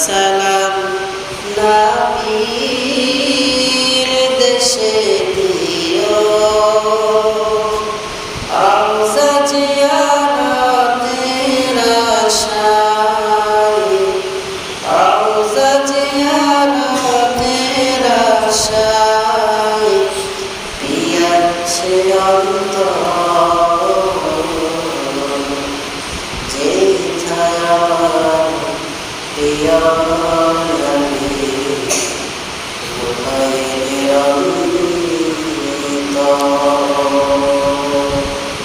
সালাম নবীর দেশে দিও, রওজা জিয়ারতের আশায়, রওজা জিয়ারতের আশায় পিয়াছে অন্তর, যেথায় আমার প্রিয় নবী হুমায়ুনের অন্তর।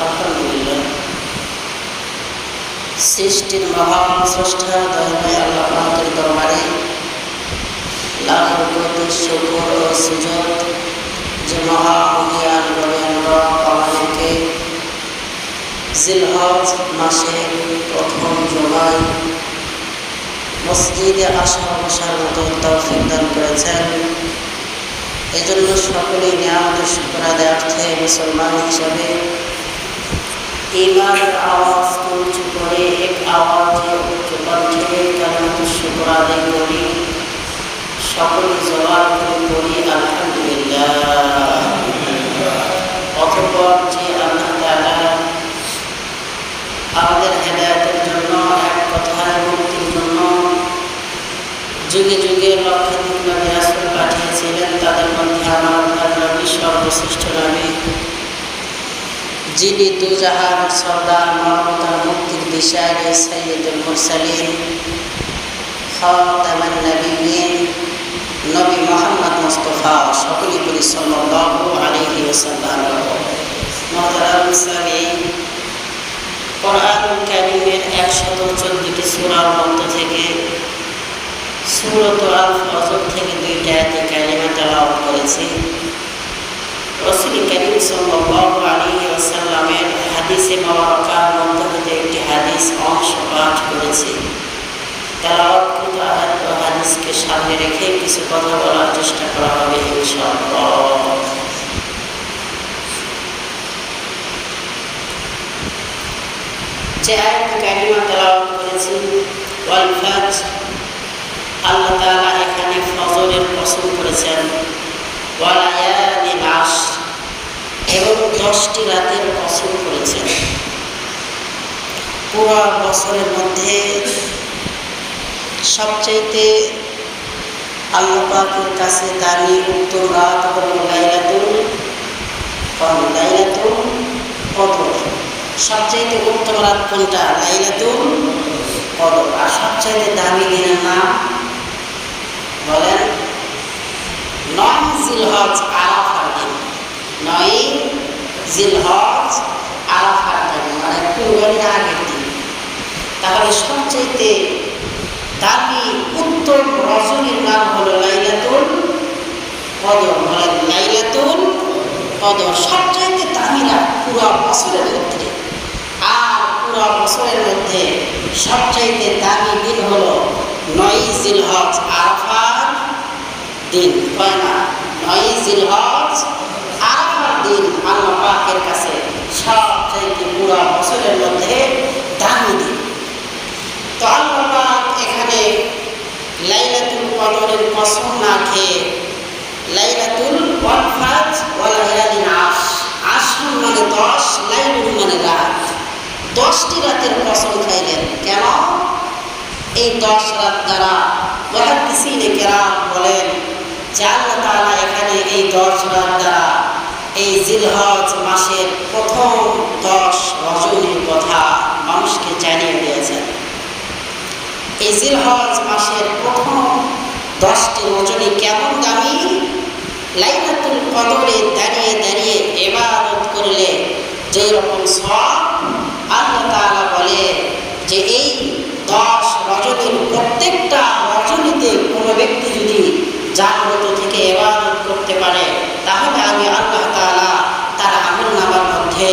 আলহামদুলিল্লাহ, সৃষ্টির মহান স্রষ্টা দয়াময় আল্লাহ পাকের দরবারে লাখ কোটি শুকর ও সুজুদ যে মহামহিয়ান রবেন্দ্র আমাদেরকে জিলহজ মাসের প্রথম জুমায় মসজিদে আসা বসার মতো তৌফিক দান করেছেন। এজন্য সকলেই নিয়ামতের শুকর আদায়ার্থে মুসলমান হিসাবে ঈমানের আওয়াজ উঁচু করে এক আওয়াজে উচ্চ কণ্ঠে কালিমাতুশ শুকর আদায় করি, সকলে জবান করে পড়ি আলহামদুলিল্লাহ। অতঃপর যে আল্লাহ তাআলা আমাদের হেদায়েতের জন্য, এক কথায় মুক্তির জন্য যুগে যুগে লক্ষাধিক নবী রাসূল পাঠিয়েছিলেন, তাদের মধ্যে আমার আপনার নবী সর্বশ্রেষ্ঠ নবী, যিনি দুজাহানের সরদার, মানবতার মুক্তির দিশারি, সাইয়্যিদুল মুরসালিন, খাতামুন নবিয়্যিন, নবী মুহাম্মদ মুস্তাফা, সকলেই বলি সাল্লাল্লাহু আলাইহি ওয়াসাল্লাম। মুহতারাম মুসলিম, কোরআনুল কারীমের ১১৪টি সূরার মধ্য থেকে সূরাতুল আল-ফজর থেকে ২টি আয়াতে কারিমা তেলাওয়াত করেছি। রাসূল করিম সাল্লাল্লাহু আলাইহি ওয়াসাল্লামের হাদিসে মুবারাকার মধ্য থেকে একটি হাদিস অংশ পাঠ করেছি। তেলাওয়াতকৃত আয়াত ও হাদিসকে সামনে রেখে কিছু কথা বলার চেষ্টা করা হবে ইনশাআল্লাহ। যে আয়াত কারিমা তেলাওয়াত করেছি, ওয়াল ফাজর, আল্লাহ তাআলা এখানে ফজরের কসম করেছেন, ওয়া লায়ালিন আশর, এবং 10টি রাতের কসম করেছেন। পুরো বছরের মধ্যে সবচাইতে আল্লাহ পাকের কাছে দামি উত্তম রাত হল লাইলাতুল কদর। সবচাইতে উত্তম রাত কোনটা? লাইলাতুল কদর। আর সবচাইতে দামি দিনের নাম বলেন 9 জিলহজ আরাফার দিন। 9 জিলহজ আরাফার দিন, মানে কুরবানির আগের দিন। তাহলে সবচাইতে দামি উত্তম রজনীর নাম হলো লাইলাতুল কদর। বলেন লাইলাতুল কদর সবচাইতে দামিরা পুরো বছরের মধ্যে। আর পুরো বছরের মধ্যে সবচাইতে দামি দিন হলো 9 জিলহজ, আরাফার দিন। কয় না? 9 জিলহজ, আরাফার দিন আল্লাহ পাকের কাছে সবচাইতে পুরো বছরের মধ্যে দামি দিন। তো আল্লাহ পাক এখানে লাইলাতুল কদরের কসম না খেয়ে লাইলাতুল ওয়াফাত ওয়া লায়ালিন আশর মানে 10, লাইলুল মানে রাত, 10টি রাতের কসম খাইলেন। কেন? এই 10 রাত দ্বারা মুহাদ্দিসিনে কেরাম বলেন যে আল্লাহ তাআলা এখানে এই 10 রাত দ্বারা এই জিলহজ মাসের প্রথম 10 রজনীর কথা মানুষকে জানিয়ে দিয়েছেন। এই জিলহজ মাসের প্রথম 10টি রজনী কেমন দামি? লাইলাতুল কদরে দাঁড়িয়ে দাঁড়িয়ে ইবাদত করলে যে রকম সওয়াব, আল্লাহ তাআলা বলে যে এই 10 রজনীর প্রত্যেকটা রজনীতে কোনো ব্যক্তি যদি জাগ্রত থেকে ইবাদত করতে পারে তাহলে আমি আল্লাহ তাআলা তার আমলনামার মধ্যে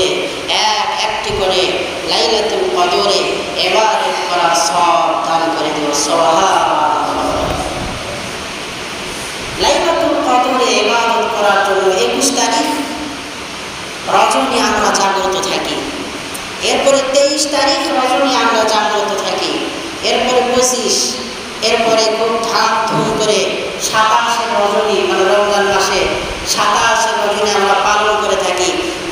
একটি করে লাইলাতুল কদরে ইবাদত করার সওয়াব দান করে দেব। সুবহানাল্লাহ। লাইলাতুল কদরে ইবাদত করার জন্য 21 তারিখ রজনী আমরা জাগ্রত থাকি, এরপরে 23 তারিখ রজনী আমরা জাগ্রত থাকি, এরপরে 25, এরপরে খুব ধামধুম করে 27 রজনী মানে রমজান মাসে 27 রজনী আমরা পালন করে থাকি,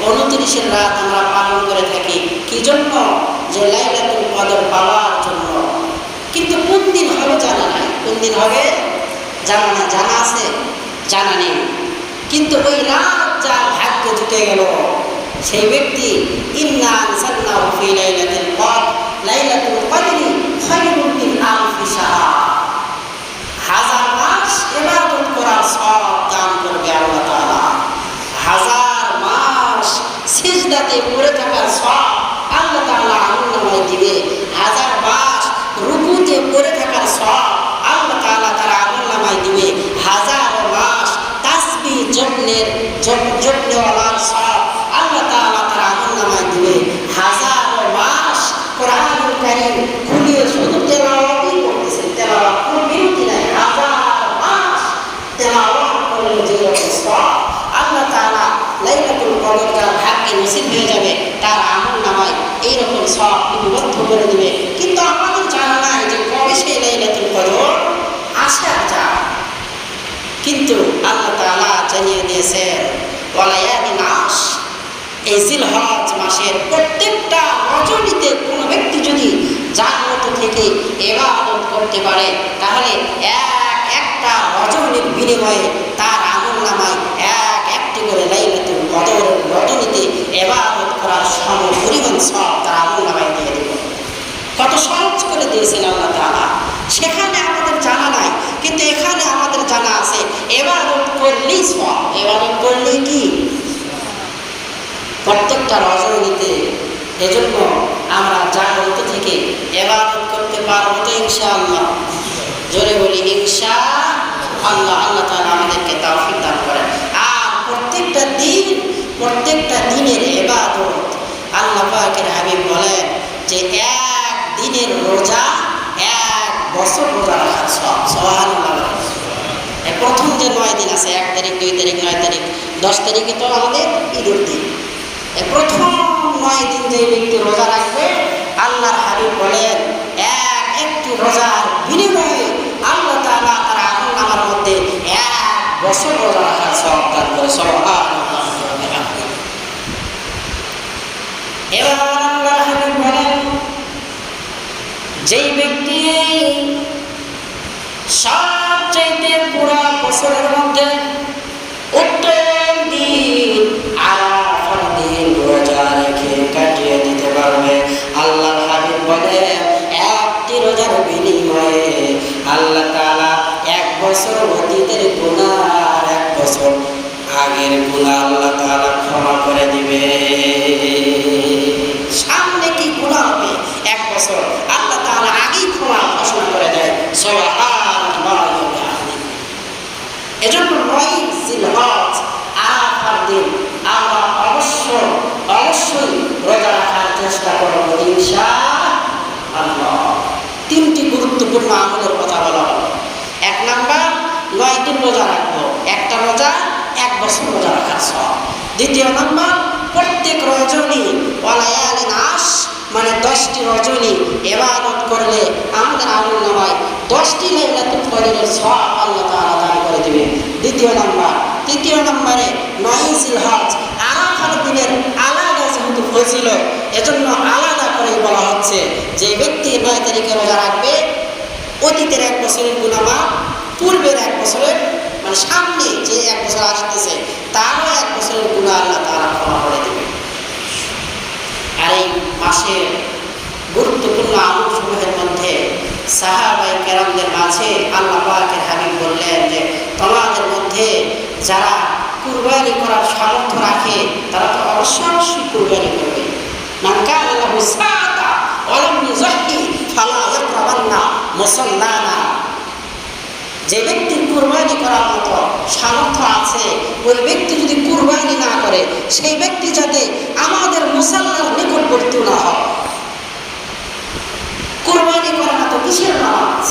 29 রাত আমরা পালন করে থাকি। কি জন্য? যে লাইলাতুল কদর পাওয়ার জন্য। কিন্তু কোন দিন হবে জানা নাই। কোন দিন হবে জানা নাই। জানা আছে? জানা নেই। কিন্তু ওই রাত যার ভাগ্যে জুটে গেল সেই ব্যক্তি ইন্না আনজালনাহু ফি লাইলাতুল কদর, লাইলাতুল কদরি খায়রুম মিন আলফি শাহর, 1000 মাস ইবাদত করার সওয়াব দান করবে আল্লাহ তাআলা। 1000 মাস সিজদাতে পড়ে থাকার সওয়াব আল্লাহ তাআলা আমলনামায় দিবে। 1000 মাস রুকুতে পড়ে থাকার সওয়াব আল্লাহ তাআলা তার আমলনামায় দিবে। 1000 মাস তাসবিহ জপনেওয়ালার সওয়াব আল্লাহ তাআলা তার আমলনামায় দিবে। 1000 মাস কোরআনুল কারীম খুলিয়ে শুধু তেলাওয়াতই করতেছে, তেলাওয়াত কোনো বিরতি নাই। 1000 মাস তেলাওয়াত করলে যে সওয়াব আল্লাহ তাআলা লাইলাতুল কদর যার ভাগ্যে নসিব হয়ে যাবে তার আমলনামায় এইরকম সওয়াব লিপিবদ্ধ করে দিবে। কিন্তু আমাদের জানা নাই যে কবে সেই লাইলাতুল কদর আসে আর যায়। কিন্তু আল্লাহ তাআলা জানিয়ে দিয়েছেন ওয়া লায়ালিন আশর, এই জিলহজ মাসের প্রত্যেকটা রজনীতে কোনো ব্যক্তি যদি জাগ্রত থেকে ইবাদত করতে পারে তাহলে একটা রজনীর বিনিময়ে তার আমলনামায় একটি করে লাইলাতুল কদর রজনীতে ইবাদত করার সমপরিমাণ সওয়াব তার আমলনামায় দিয়ে দেবে। কত সহজ করে দিয়েছেন আল্লাহ তাআলা। সেখানে আমাদের জানা নাই, কিন্তু এখানে আমাদের জানা আছে। ইবাদত করলেই সওয়াব, ইবাদত করলেই কি প্রত্যেকটা রজনীতে। এজন্য আমরা জাগ্রত থেকে ইবাদত করতে পারবো তো ইনশাআল্লাহ? জোরে বলি ইনশাআল্লাহ। আল্লাহ তাআলা আমাদেরকে তৌফিক দান করেন। আর প্রত্যেকটা দিনের ইবাদত আল্লাহ পাকের হাবিব বলেন যে এক দিনের রোজা 1 বছর রোজা রাখার সওয়াব। সুবহানাল্লাহ। প্রথম যে 9 দিন আছে, 1 তারিখ, 2 তারিখ, 9 তারিখ, 10 তারিখে তো আমাদের ঈদের দিন। প্রথম 9 দিন যে ব্যক্তি রোজা রাখবে আল্লাহর হাবিব বলেন একটি রোজার বিনিময়ে আল্লাহ তাআলা তার আমলনামার মধ্যে 1 বছর রোজা রাখার সওয়াব দান করে। সুবহানাল্লাহ। এবার আল্লাহর হাবিব বলেন যেই ব্যক্তি সবচাইতে পুরো বছরের মধ্যে উত্তম দিন আরাফার দিন রোজা রেখে কাটিয়ে দিতে পারবে, আল্লাহর হাবিব বলে একটি রোজার বিনিময়ে আল্লাহ তাআলা 1 বছর অতীতের গুনাহ, 1 বছর আগের গুনাহ আল্লাহ তাআলা ক্ষমা করে দিবে। সামনে কি গুনাহ হবে 1 বছর আল্লাহ তাআলা আগেই ক্ষমা ঘোষণা করে দেয়। সুবহানাল্লাহ। এজন্য 9 জিলহজ আরাফার দিন চেষ্টা করব ইনশাআল্লাহ। 3টি গুরুত্বপূর্ণ আমলের কথা বলা হলো। 1 নাম্বার 9 দিন রোজা রাখবো, একটা রোজা 1 বছর রোজা রাখার সওয়াব। 2 নাম্বার প্রত্যেক রজনী ওয়ালায়ালিন আশ মানে 10টি রজনী ইবাদত করলে আমাদের আমল নামায় 10টি লাইলাতুল কদরের সওয়াব আল্লাহ তাআলা দান করে দিবেন। 2 নাম্বার 3 নম্বরে 9 জিলহজ আরাফার দিনের আলাদা যেহেতু ফজিলত, এজন্য আলাদা করে বলা হচ্ছে যে ব্যক্তি 9 তারিখে রোজা রাখবে অতীতের 1 বছরের গুনাহ মাফ, পূর্বের 1 বছরের মানে সামনে যে 1 বছর আসতেছে তারও 1 বছরের গুনাহ আল্লাহ তাআলা ক্ষমা করে দিবেন। আর এই মাসের গুরুত্বপূর্ণ আমলসমূহের মধ্যে সাহাবায়ে কেরামদের মাঝে আল্লাহ পাকের হাবিব বললেন যে তোমাদের মধ্যে যারা কুরবানি করার সামর্থ্য রাখে তারা তো অবশ্যই কুরবানি করবে। মান কানা লাহু সাআতা ওয়া লাম ইউযাক্কি ফালা ইয়াকরাবান্না মুসাল্লানা। যে ব্যক্তির কুরবানি করার মতো সামর্থ্য আছে ওই ব্যক্তি যদি কুরবানি না করে সেই ব্যক্তি যাতে আমাদের মুসাল্লার নিকটবর্তী না হয়। কুরবানি করা না তো কিসের নামাজ,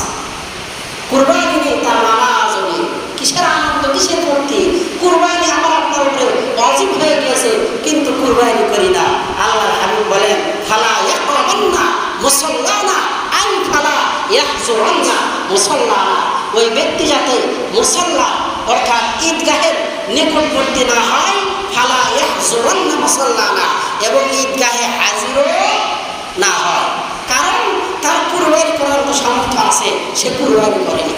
কুরবানি নেই তার নামাজ নেই, কিসের আনন্দ, কিসের ফুর্তি? কুরবানি আমার আপনার উপরে ওয়াজিব হয়ে গেছে কিন্তু কুরবানি করি না। আল্লাহর হাবিব বলেন ফালা ইয়াকরাবান্না মুসাল্লানা আই ফালা ইয়াহজুরান্না মুসাল্লানা। ওই ব্যক্তি যাতে মুসাল্লা অর্থাৎ ঈদগাহের নিকটবর্তী না হয়, ফালা ইয়াহজুরান্না মুসাল্লানা, এবং ঈদগাহে হাজিরও না হয়। কারণ তার কুরবানি করার মতো সামর্থ্য আছে, সে কুরবানি করেনি।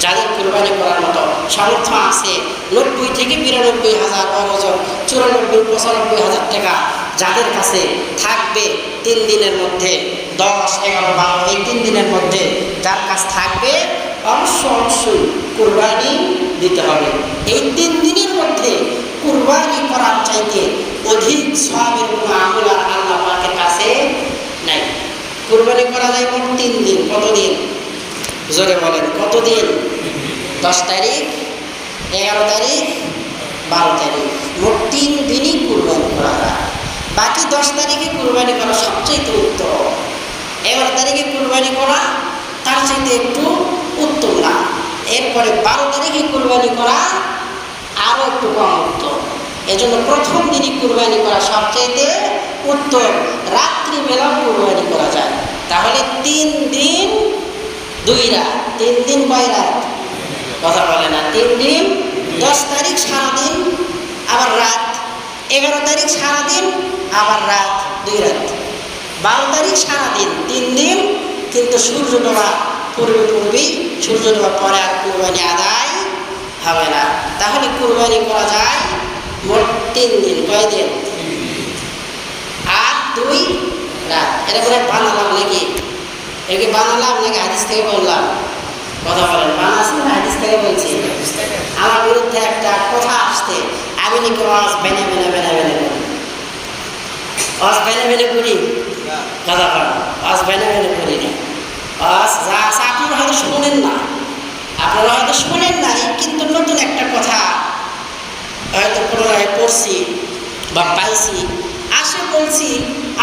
যাদের কুরবানি করার মতো সামর্থ্য আছে 90 থেকে 92,000 অবজন 94-95,000 টাকা যাদের কাছে থাকবে 3 দিনের মধ্যে 10, 11, 12 এই 3 দিনের মধ্যে যার কাছ থাকবে অবশ্যই কুরবানি দিতে হবে। এই 3 দিনের মধ্যে কুরবানি করার চাইতে অধিক সওয়াবের কোনো আমল আল্লাহ পাকের কাছে নাই। কুরবানি করা যায় মোট 3 দিন। কতদিন? জোরে বলেন কতদিন? 10 তারিখ, 11 তারিখ, 12 তারিখ, মোট 3 দিনই কুরবানি করা যায়। বাকি 10 তারিখে কুরবানি করা সবচেয়ে উত্তম। 11 তারিখে কুরবানি করা তার চাইতে একটু উত্তম না। এরপরে 12 তারিখে কুরবানি করা আরও একটু কম উত্তম। এজন্য প্রথম দিনই কুরবানি করা সবচেয়ে উত্তম। রাত্রিবেলা কুরবানি করা যায়। তাহলে 3 দিন 2 রাত। 3 দিন কয় রাত? কথা বলে না। 3 দিন 10 তারিখ সারাদিন আবার রাত, 11 তারিখ সারাদিন আবার রাত, 2 রাত, 12 তারিখ সারাদিন 3 দিন। কিন্তু সূর্য ডোবা পূর্বেই, সূর্য ডোবার পরে আর কুরবানি আদায় হবে না। তাহলে কুরবানি করা যায় মোট 3 দিন। কয় দিন? 8, 2 রাত। এটা করে বানালাম নাকি? একে বানালাম নাকি হাদিস থেকে বললাম? কথা বলেন, বানাচ্ছি না হাদিস থেকে বলছি? আমার বিরুদ্ধে একটা কথা আসতে আমি নাকি ওয়াজ বেনে করি। ওয়াজ বেনে করি? কথা বলেন, ওয়াজ বেনে করি না। ওয়াজ যা আছে আপনারা হয়তো শোনেন না, আপনারা হয়তো শোনেন নাই, কিন্তু নতুন একটা কথা হয়তো পুনরায় পড়ছি বা পাইছি, আসে বলছি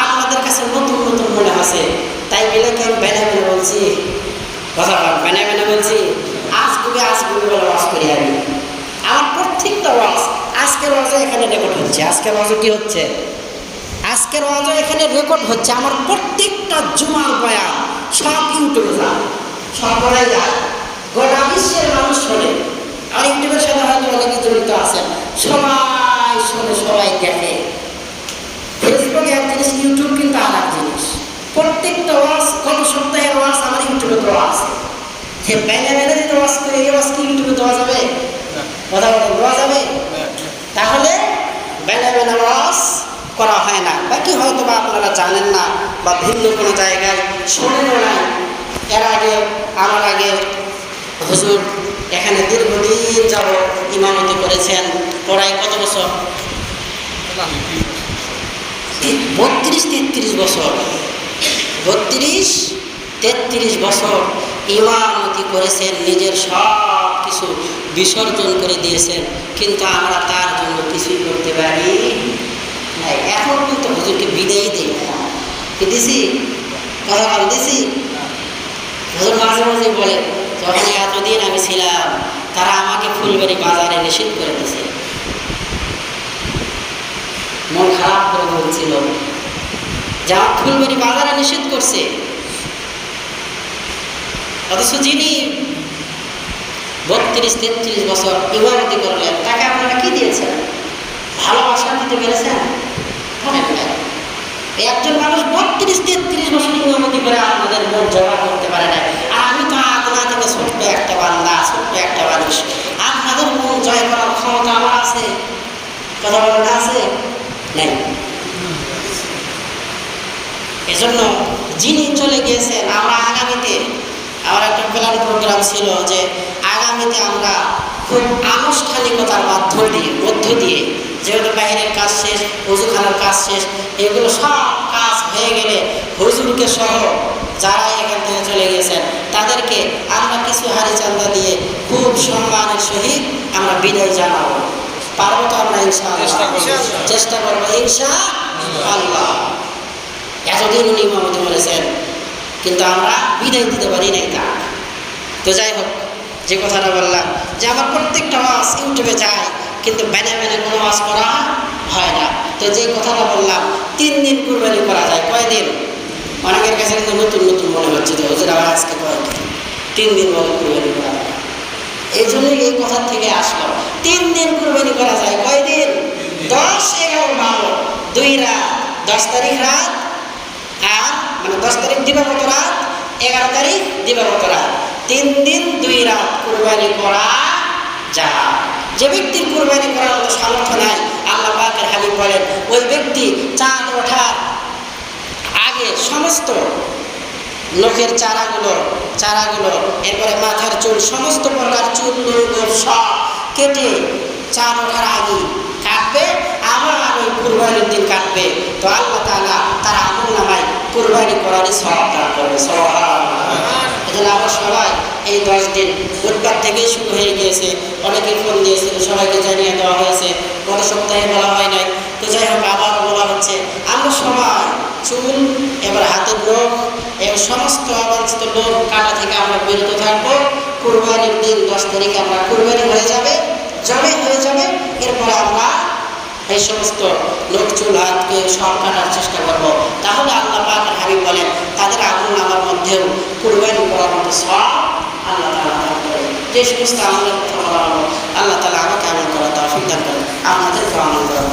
আপনাদের কাছে নতুন নতুন মনে আছে, তাই বেলাকে আমি বেনে বলছি। কথা বল, বেনে বলছি। আজ গুবি বলে ওয়াজ করি আমি। আমার প্রত্যেকটা ওয়াজ, আজকের ওয়াজও এখানে রেকর্ড হচ্ছে। আজকের ওয়াজও কি হচ্ছে? আজকের ওয়াজও এখানে রেকর্ড হচ্ছে। আমার প্রত্যেকটা জুমার বয়ান সব ইউটিউবে যায়, সব বলাই যায়, গোটা বিশ্বের মানুষ শোনে। আর ইউটিউবের সাথে হয়তো অনেকে জড়িত আছেন, সবাই শোনে, সবাই দেখে। ফেসবুকে এক জিনিস, ইউটিউব কিন্তু আর এক জিনিস। প্রত্যেকটা ওয়াজ, গত সপ্তাহের ওয়াজ আমার ইউটিউবে দেওয়া আছে। সে বেনে যদি ওয়াজ করে এই ওয়াজ কি ইউটিউবে দেওয়া যাবে? কথা বলে দেওয়া যাবে? তাহলে বেনে ওয়াজ করা হয় না। বাকি হয়তো বা আপনারা জানেন না বা ভিন্ন কোনো জায়গায় শোনেনও নাই। এর আগে, আমার আগে হুজুর এখানে দীর্ঘদিন যাব ইমামতি করেছেন। পড়ায় কত বছর? 32-33 বছর। 32-33 বছর ইমামতি করেছেন। নিজের সব কিছু বিসর্জন করে দিয়েছেন, কিন্তু আমরা তার জন্য কিছুই করতে পারি এখন কিন্তু হুজুরকে বিদায়ই দেই না, কি দিছি কথা বল দিছি। হুজুর মাঝে মাঝে বলে যখন এতদিন আমি ছিলাম তারা আমাকে ফুলবাড়ি বাজারে নিষেধ করে দিয়েছে, মন খারাপ করে বলছিল যা ফুলবাড়ি বাজারে নিষেধ করছে। অথচ যিনি 32-33 বছর ইবাদত করলেন তাকে আপনারা কি দিয়েছেন? ভালোবাসা দিতে পেরেছেন? একজন মানুষ 32-33 বছর ইবাদত করে আপনাদের মন জয় করতে পারে না, আর আমি তো আদনা থেকে ছোট্ট একটা বান্দা, ছোট্ট একটা মানুষ, আপনাদের মন জয় করার ক্ষমতা আমার আছে? কথা বলেন আছে? নেই। এজন্য যিনি চলে গিয়েছেন, আমরা আগামীতে আমার একটা প্ল্যান প্রোগ্রাম ছিল যে আগামীতে আমরা খুব আনুষ্ঠানিকতার মধ্য দিয়ে যেহেতু বাইরের কাজ শেষ, হুজুরখানার কাজ শেষ, এগুলো সব কাজ হয়ে গেলে হুজুরকে সহ যারা এখান থেকে চলে গিয়েছেন তাদেরকে আমরা কিছু হারি চান্দা দিয়ে খুব সম্মানের সহিত আমরা বিদায় জানাবো। পারবো তো আমরা ইনশাআল্লাহ? চেষ্টা করবো ইনশাআল্লাহ। এতদিন উনি ইমামতি বলেছেন কিন্তু আমরা বিদায় দিতে পারি নাই তা। তো যাই হোক, যে কথাটা বললাম যে আমার প্রত্যেকটা ওয়াজ ইউটিউবে যায় কিন্তু ব্যানে ব্যানে কোনো ওয়াজ করা হয় না। তো যে কথাটা বললাম 3 দিন কুরবানি করা যায়, কয় দিন? অনেকের কাছে কিন্তু নতুন নতুন মনে হচ্ছে যে হুজুর আবার আজকে কয় 3 দিন বলে কুরবানি করা যায়। এই জন্যই এই কথার থেকে আসলো 3 দিন কুরবানি করা যায়। কয় দিন? 10, 11, 12, 2 রাত, 10 তারিখ রাত, আর মানে 10 তারিখ দিবাগত রাত, 11 তারিখ দিবাগত রাত, 3 দিন 2 রাত কুরবানি করা যায়। যে ব্যক্তির কুরবানি করার মতো সামর্থ্য নাই, আল্লাহ পাকের হাবিব বলেন ওই ব্যক্তি চাঁদ ওঠার আগে সমস্ত নখের চারাগুলো এরপরে মাথার চুল, সমস্ত প্রকার চুল সব কেটে চাঁদ ওঠার আগে কাটবে, আবার ওই কুরবানির দিন কাটবে। তো আল্লাহ তাআলা তার আমল নামায় কুরবানি করারই সওয়াব দান করবে। এজন্য আমরা সবাই এই 10 দিন বুধবার থেকেই শুরু হয়ে গিয়েছে, অনেকে ফোন দিয়েছিল, সবাইকে জানিয়ে দেওয়া হয়েছে, গত সপ্তাহে বলা হয় নাই। তো যাই হোক, আবার বলা হচ্ছে আমরা সবাই চুল এবার হাতের নখ এবং সমস্ত অবাঞ্ছিত নখ কাটা থেকে আমরা বিরত থাকবো। কুরবানির দিন 10 তারিখে আমরা কুরবানি হয়ে যাবে, জবে হয়ে যাবে, এরপরে আমরা এই সমস্ত লোক চুল হাতকে সব কাটার চেষ্টা করবো। তাহলে আল্লাহ পাকের হাবিব বলেন তাদের আমল নামার মধ্যেও কুরবানি করার মতো সব আল্লাহ তাআলা দান করেন। যে সমস্ত আমলের কথা বলা হলো আল্লাহ তাআলা আমাকে আমল করার তৌফিক দান করেন, আপনাদেরকে আমল করার